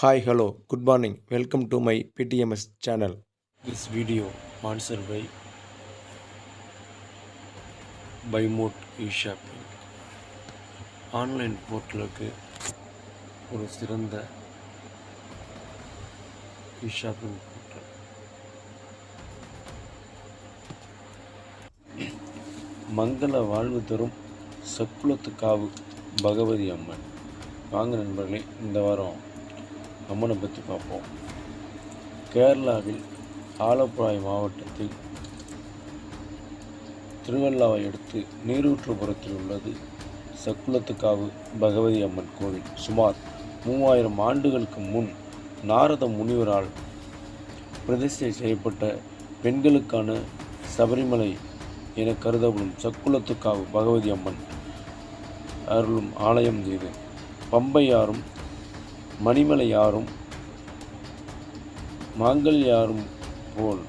Hi, hello, good morning. Welcome to my PTMS channel. This video sponsored by Mode eShopping. Online போர்ட்டலுக்கு ஒரு சிறந்த eShopping portal. மங்கள வாழ்வு தரும் சக்குளத்துக்காவு பகவதி அம்மன். வாங்க நண்பர்களே, இந்த வாரம் அம்மனை பற்றி பார்ப்போம். கேரளாவில் ஆலப்புழை மாவட்டத்தில் திருவல்லாவை அடுத்து நீரூற்றுப்புறத்தில் உள்ளது சக்குளத்துக்காவு பகவதி அம்மன் கோவில். சுமார் 3000 ஆண்டுகளுக்கு முன் நாரத முனிவரால் பிரதிஷ்டை செய்யப்பட்ட பெண்களுக்கான சபரிமலை என கருதப்படும் சக்குளத்துக்காவு பகவதி அம்மன் அருளும் ஆலயம் இது. பம்பையாரும் மணிமலையாரும் மாங்கல்யாரும் போல்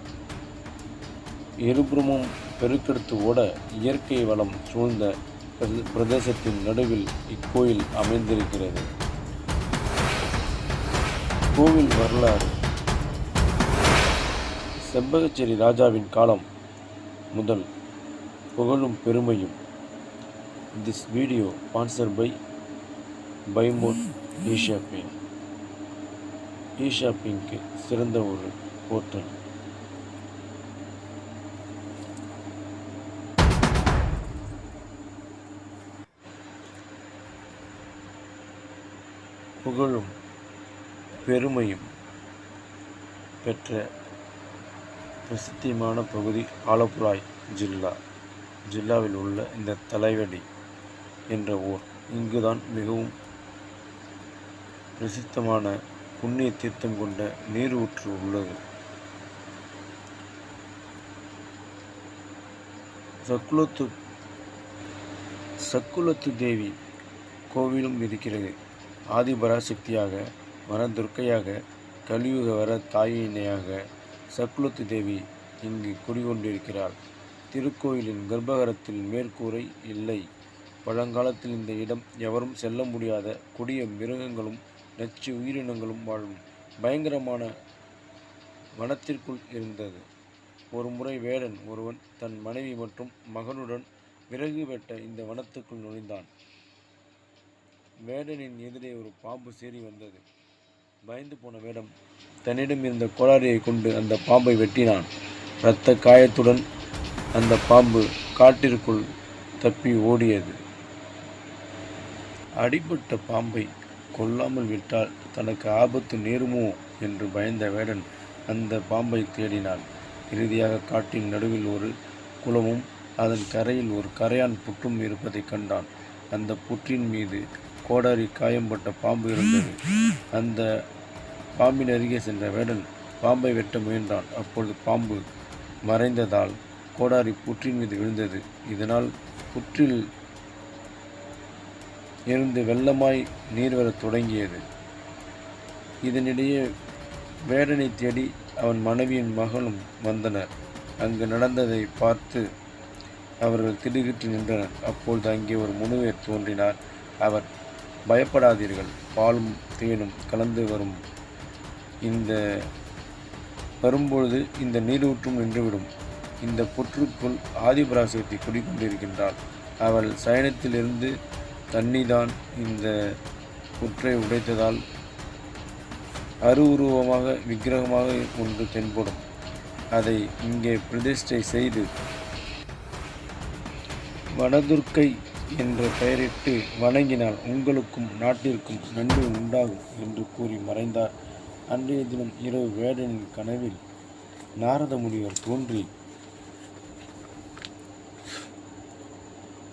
இருபுறமும் பெருக்கெடுத்து ஓட இயற்கை வளம் சூழ்ந்த பிரதேசத்தின் நடுவில் இக்கோயில் அமைந்திருக்கிறது. கோவில் வரலாறு. செம்பகச்சேரி ராஜாவின் காலம் முதல் புகழும் பெருமையும். திஸ் வீடியோ ஸ்பான்சர்ட் பை மோட் eShopping. eShoppingக்கு சிறந்த ஒரு போர்ட்டல். புகழும் பெருமையும் பெற்ற பிரசித்தியமான பகுதி ஆலப்புழை ஜில்லாவில் உள்ள இந்த தலைவடி என்ற ஊர். இங்குதான் மிகவும் பிரசித்தமான புண்ணிய தீர்த்தம் கொண்ட நீரூற்று உள்ளது. சக்குளத்து தேவி கோவிலும் இருக்கிறது. ஆதிபராசக்தியாக, வனதுர்க்கையாக, கலியுக வர தாயினையாக சக்குளத்து தேவி இங்கு குடிகொண்டிருக்கிறாள். திருக்கோயிலின் கர்ப்பகரத்தில் மேற்கூரை இல்லை. பழங்காலத்தில் இந்த இடம் எவரும் செல்ல முடியாத கொடிய மிருகங்களும் நச்சு உயிரினங்களும் வாழும் பயங்கரமான வனத்திற்குள் இருந்தது. ஒரு முறை வேடன் ஒருவன் தன் மனைவி மற்றும் மகனுடன் விறகு வெட்ட இந்த வனத்துக்குள் நுழைந்தான். வேடனின் எதிரே ஒரு பாம்பு சீறி வந்தது. பயந்து போன வேடம் தன்னிடம் இருந்த கோடாரியை கொண்டு அந்த பாம்பை வெட்டினான். இரத்த காயத்துடன் அந்த பாம்பு காட்டிற்குள் தப்பி ஓடியது. அடிபட்ட பாம்பை கொல்லாமல் விட்டால் தனக்கு ஆபத்து நேருமோ என்று பயந்த வேடன் அந்த பாம்பை தேடினான். இறுதியாக காட்டின் நடுவில் ஒரு குளமும் அதன் கரையில் ஒரு கரையான் புற்றும் இருப்பதை கண்டான். அந்த புற்றின் மீது கோடாரி காயம்பட்ட பாம்பு இருந்தது. அந்த பாம்பின் அருகே சென்ற வேடன் பாம்பை வெட்ட முயன்றான். அப்பொழுது பாம்பு மறைந்ததால் கோடாரி புற்றின் மீது விழுந்தது. இதனால் புற்றில் இருந்து வெள்ளமாய் நீர் வரத் தொடங்கியது. இதனிடையே வேடனை தேடி அவன் மனைவியின் மகனும் வந்தனர். அங்கு நடந்ததை பார்த்து அவர்கள் திடுக்கிட்டு நின்றனர். அப்பொழுது அங்கே ஒரு முனிவர் தோன்றினார். அவர், பயப்படாதீர்கள், பாலும் தேனும் கலந்து வரும்பொழுது இந்த நீரூற்றும் நின்றுவிடும். இந்த புற்றுக்குள் ஆதிபராசக்தி குடிக்கொண்டிருக்கின்றாள். அவள் சயனத்திலிருந்து தண்ணிதான் இந்த புற்றை உடைத்ததால் அருவுருவமாக விக்கிரகமாக ஒன்று தென்படும். அதை இங்கே பிரதிஷ்டை செய்து வனதுர்க்கை என்ற பெயரிட்டு வணங்கினால் உங்களுக்கும் நாட்டிற்கும் நன்மை உண்டாகும் என்று கூறி மறைந்தார். அன்றைய தினம் இரவு வேடனின் கனவில் நாரத முனிவர் தோன்றி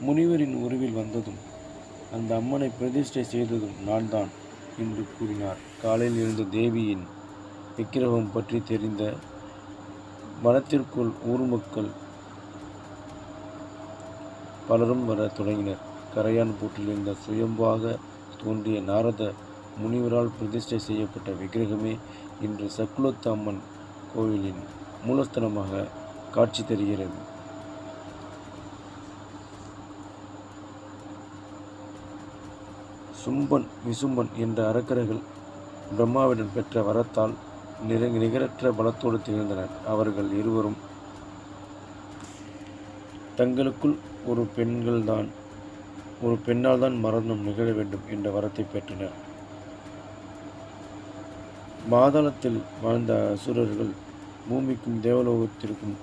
முனிவரின் உருவில் வந்ததும் அந்த அம்மனை பிரதிஷ்டை செய்ததும் நான் தான் என்று கூறினார். காலையில் இருந்த தேவியின் விக்கிரகம் பற்றி தெரிந்த வனத்திற்குள் ஊர் மக்கள் பலரும் வர தொடங்கினர். கரையான் பூட்டில் இருந்த சுயம்பாக தோன்றிய நாரத முனிவரால் பிரதிஷ்டை செய்யப்பட்ட விக்கிரகமே இன்று சக்குளத்து அம்மன் கோவிலின் மூலஸ்தலமாக காட்சி தருகிறது. சும்பன், விசும்பன் என்ற அரக்கர்கள் பிரம்மாவிடம் பெற்ற வரத்தால் நிகரற்ற பலத்தோடு திகழ்ந்தனர். அவர்கள் இருவரும் தங்களுக்குள் ஒரு பெண்ணால் தான் மரணம் நிகழ வேண்டும் என்ற வரத்தை பெற்றனர். பாதாளத்தில் வாழ்ந்த அசுரர்கள் பூமிக்கும் தேவலோகத்திற்கும்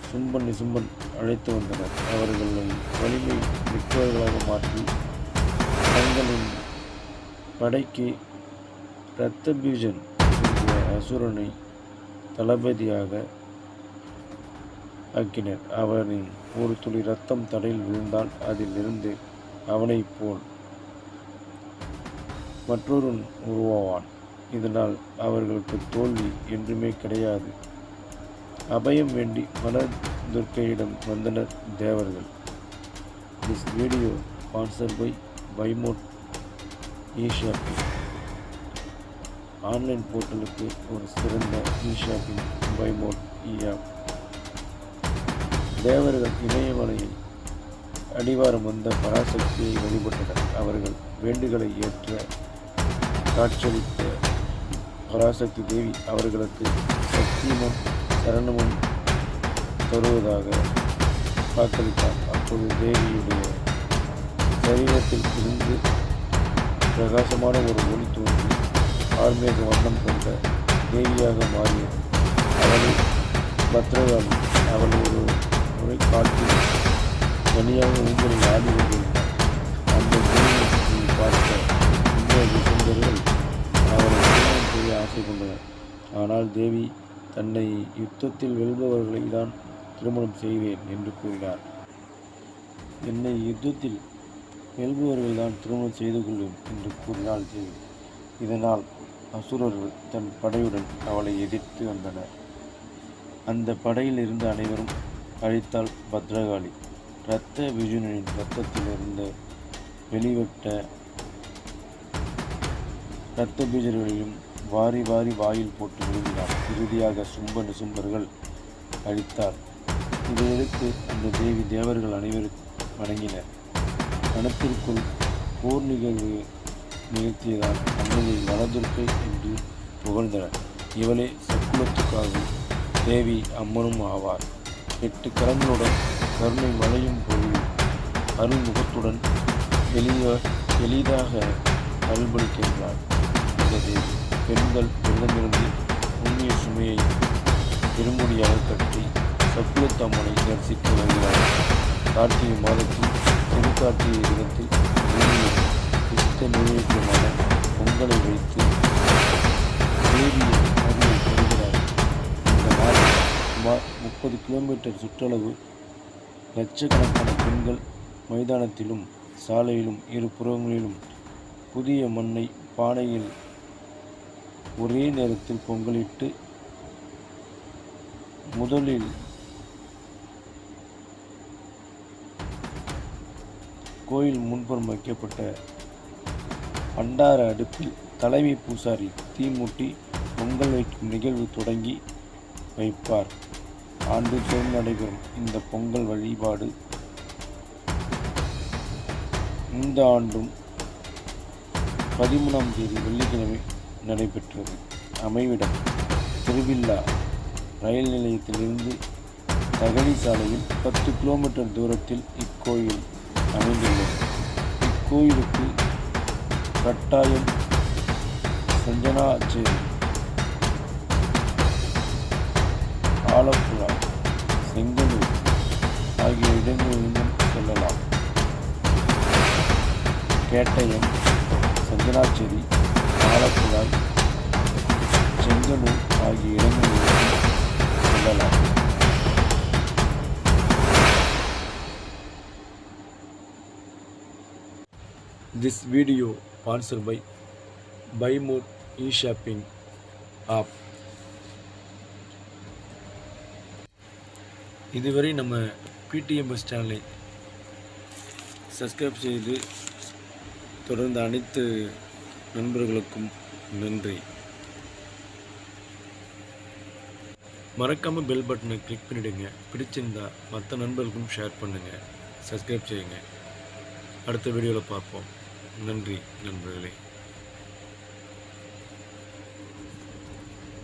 சும்பன் நிசும்பன் அழைத்து வந்தனர். அவர்களை வலிமை மிக்கவர்களாக மாற்றி தங்களின் படைக்கு இரத்தபீஜன் என்ற அசுரனை தளபதியாக ஆக்கினர். அவரின் ஒரு துளி இரத்தம் தடையில் விழுந்தால் அதில் இருந்து அவனைப் போல் மற்றொரு உருவாவான். இதனால் அவர்களுக்கு தோல்வி என்றுமே கிடையாது. அபயம் வேண்டி துர்க்கையிடம் வந்தனர் தேவர்கள். This video sponsored by by Mode eShopping. Online போர்ட்டலுக்கு ஒரு சிறந்த இ-ஷாப்பிங் பைமோட் இ-ஆப். தேவர்கள் இமயமலையில் அடிவாரம் வந்த பராசக்தியை வழிபட்டனர். அவர்கள் வேண்டுகளை ஏற்ற காட்சியளித்த பராசக்தி தேவி அவர்களுக்கு சத்தியமும் சரணமும் தருவதாக வாக்களித்தார். அப்போது தேவியுடைய சரீரத்தில் இருந்து பிரகாசமான ஒரு ஒளி தோன்றி ஆர்மேக வண்ணம் கொண்ட தேவியாக மாறியது. அவளை பத்ரகாளி. அவள் ஒரு முறை காட்டில் தனியாக ஊஞ்சலில் ஆடி கொண்டிருந்தார். அந்த தேவியை பார்த்த இந்த சுந்தர்கள் அவரை திருமணம் செய்ய ஆசை கொண்டனர். ஆனால் தேவி தன்னை யுத்தத்தில் வெல்பவர்களை தான் திருமணம் செய்வேன் என்று கூறினார். என்னை யுத்தத்தில் வெல்பவர்கள் தான் திருமணம் செய்து கொள்வேன் என்று கூறினாள் தேவி. இதனால் அசுரர்கள் தன் படையுடன் அவளை எதிர்த்து வந்தனர். அந்த படையில் இருந்த அனைவரும் அழித்தாள் பத்ரகாளி. இரத்த விஜுனின் இரத்தத்தில் இருந்த வெளிவட்ட இரத்த பீஜர்களையும் வாரி வாரி வாயில் போட்டு விழுங்கினார். இறுதியாக சும்ப நிசும்பர்கள் அழித்தார். இதையடுத்து அந்த தேவி தேவர்கள் அனைவரும் வணங்கினர். வனத்திற்குள் போர் நிகழ்த்தியதால் அன்னையை வனதுர்க்கை என்று புகழ்ந்தனர். இவளே சக்குலத்துக்காகவும் தேவி அம்மனும் ஆவார். 8 கரங்களுடன் கருணை மழையும் பொழியும் அருள்முகத்துடன் எளிதாக அருள்பளிக்கின்றார் இந்த தேவி. பெண்கள் வெள்ளமிருந்து புண்ணிய சுமையை பெருமுடியாக கட்டி சக்குலத்தம்மனை தரிசிக்க வருகிறார். கார்த்திகை மாதத்தில் திருக்கார்த்திகை தினத்தில் பூமியில் இஷ்ட நைவேத்தியமான பொங்கலை வைத்து தேவியை அருளை பெறுகிறார். இந்த நாள் சுமார் 30 கிலோமீட்டர் சுற்றளவு லட்சக்கணக்கான பெண்கள் மைதானத்திலும் சாலையிலும் இரு புறங்களிலும் புதிய மண்ணை பானையில் ஒரே நேரத்தில் பொங்கலிட்டு முதலில் கோயில் முன்புறம் வைக்கப்பட்ட பண்டார அடுப்பில் தலைமை பூசாரி தீ மூட்டி பொங்கல் வைக்கும் நிகழ்வு தொடங்கி வைப்பார். ஆண்டுதோறும் நடைபெறும் இந்த பொங்கல் வழிபாடு இந்த ஆண்டும் 13ஆம் தேதி வெள்ளிக்கிழமை நடைபெற்றது. அமைவிடம் திருவில்லா ரயில் நிலையத்திலிருந்து தகழி சாலையில் 10 கிலோமீட்டர் தூரத்தில் இக்கோயில் அமைந்துள்ளது. இக்கோயிலுக்கு கட்டாயம் சஞ்சனாச்சேரி, ஆலப்புழா, செங்கலூர் ஆகிய இடங்களிலும் செல்லலாம். கேட்டயம், சஞ்சனாச்சேரி, ஆலப்புழாய், செங்கலூர் ஆகிய இடங்களிலும் செல்லலாம். This video sponsored by Buymood e-shopping app. இதுவரை நம்ம PTMS சேனலை சப்ஸ்கிரைப் செய்து தொடர்ந்து அனைத்து நண்பர்களுக்கும் நன்றி. மறக்காமல் பெல் பட்டனை கிளிக் பண்ணிவிடுங்க. பிடிச்சிருந்தா மற்ற நண்பர்களுக்கும் ஷேர் பண்ணுங்கள், சப்ஸ்கிரைப் செய்யுங்க. அடுத்த வீடியோவில் பார்ப்போம். நன்றி நண்பர்களே.